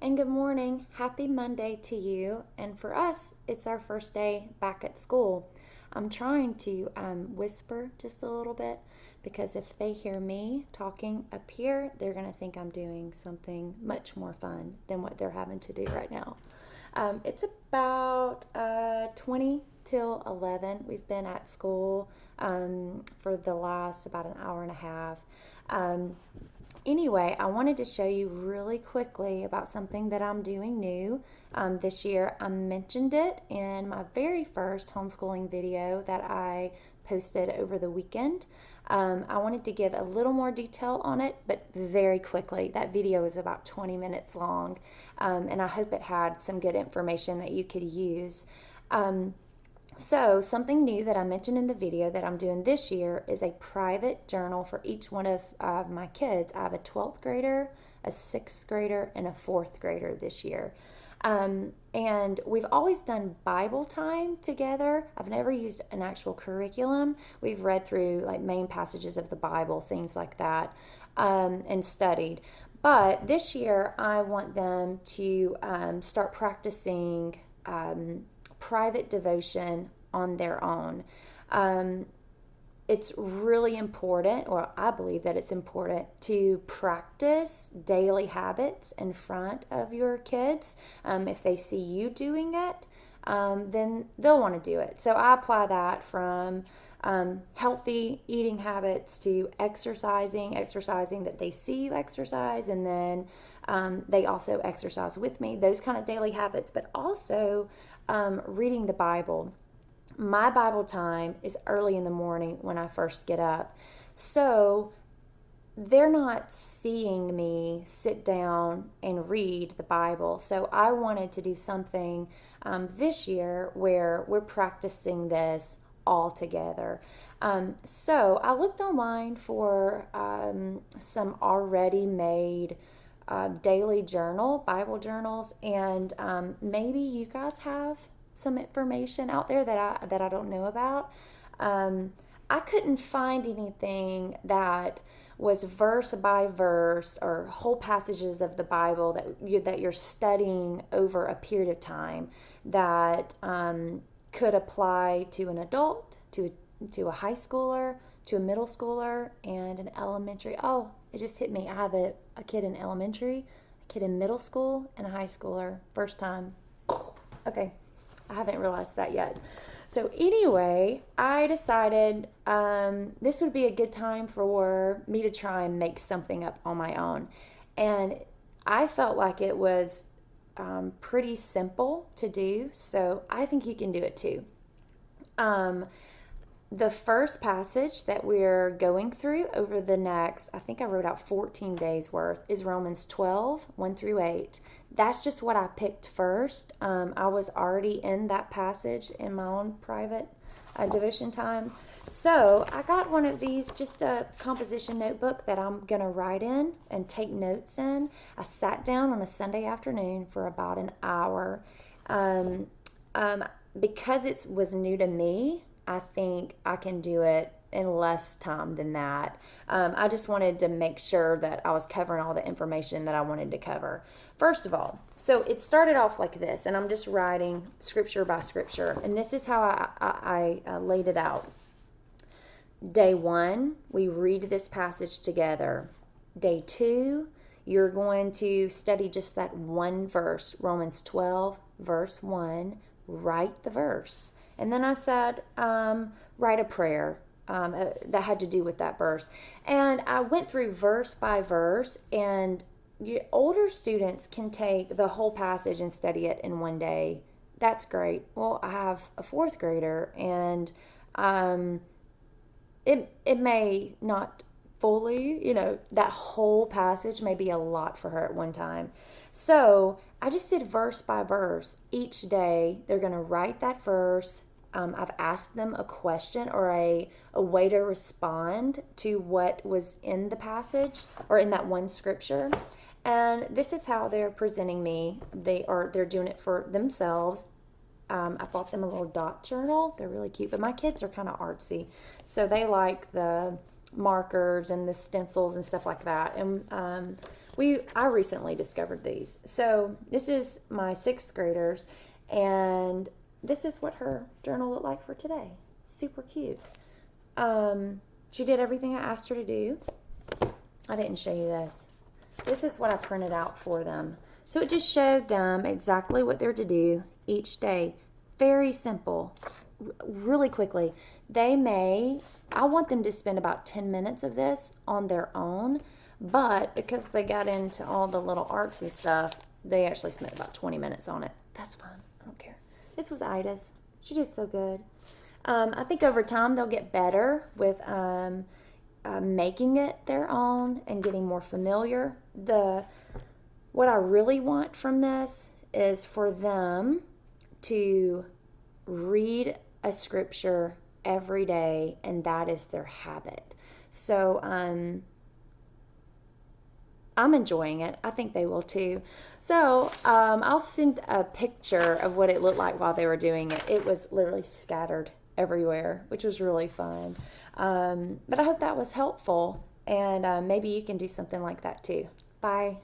and good morning. Happy Monday to you. And for us, it's our first day back at school. I'm trying to whisper just a little bit because if they hear me talking up here, they're going to think I'm doing something much more fun than what they're having to do right now. It's about 20 till 11. We've been at school for the last about an hour and a half. Anyway, I wanted to show you really quickly about something that I'm doing new this year. I mentioned it in my very first homeschooling video that I posted over the weekend. I wanted to give a little more detail on it, but very quickly. That video is about 20 minutes long, and I hope it had some good information that you could use. So something new that I mentioned in the video that I'm doing this year is a private journal for each one of my kids. I have a 12th grader, a 6th grader, and a 4th grader this year. And we've always done Bible time together. I've never used an actual curriculum. We've read through like main passages of the Bible, things like that, and studied. But this year I want them to start practicing private devotion on their own. It's really important, or I believe that it's important, to practice daily habits in front of your kids. If they see you doing it, then they'll want to do it. So I apply that from healthy eating habits to exercising that they see you exercise, and then they also exercise with me, those kind of daily habits, but also reading the Bible. My Bible time is early in the morning when I first get up. So they're not seeing me sit down and read the Bible. So I wanted to do something this year where we're practicing this all together. So I looked online for some already made daily Bible journals, and maybe you guys have some information out there that I don't know about. I couldn't find anything that was verse by verse or whole passages of the Bible that you're studying over a period of time that could apply to an adult, to a high schooler, to a middle schooler, and an elementary. Oh, it just hit me. I have a kid in elementary, a kid in middle school, and a high schooler. First time. Okay, I haven't realized that yet. So anyway, I decided this would be a good time for me to try and make something up on my own. And I felt like it was pretty simple to do, so I think you can do it too. The first passage that we're going through over the next, I think I wrote out 14 days worth, is Romans 12, 1 through 8. That's just what I picked first. I was already in that passage in my own private devotion time. So I got one of these, just a composition notebook that I'm going to write in and take notes in. I sat down on a Sunday afternoon for about an hour. Because it was new to me, I think I can do it in less time than that. I just wanted to make sure that I was covering all the information that I wanted to cover. First of all, so it started off like this, and I'm just writing scripture by scripture, and this is how I laid it out. Day 1, we read this passage together. Day 2, you're going to study just that one verse, Romans 12, verse 1. Write the verse. And then I said, write a prayer that had to do with that verse. And I went through verse by verse, and older students can take the whole passage and study it in one day. That's great. Well, I have a 4th grader, and it may not fully, that whole passage may be a lot for her at one time. So I just did verse by verse. Each day they're going to write that verse. I've asked them a question or a way to respond to what was in the passage or in that one scripture. And this is how they're presenting me. They're doing it for themselves. I bought them a little dot journal. They're really cute, but my kids are kind of artsy, so they like the markers and the stencils and stuff like that. And I recently discovered these. So this is my 6th graders, and this is what her journal looked like for today. Super cute. She did everything I asked her to do. I didn't show you this. This is what I printed out for them. So it just showed them exactly what they're to do each day. Very simple. Really quickly. I want them to spend about 10 minutes of this on their own, but because they got into all the little arts and stuff, they actually spent about 20 minutes on it. That's fine. I don't care. This was Ida's. She did so good. I think over time they'll get better with making it their own and getting more familiar. What I really want from this is for them to read a scripture every day, and that is their habit. So I'm enjoying it. I think they will too. So I'll send a picture of what it looked like while they were doing it. It was literally scattered everywhere, which was really fun. But I hope that was helpful, and maybe you can do something like that too. Bye.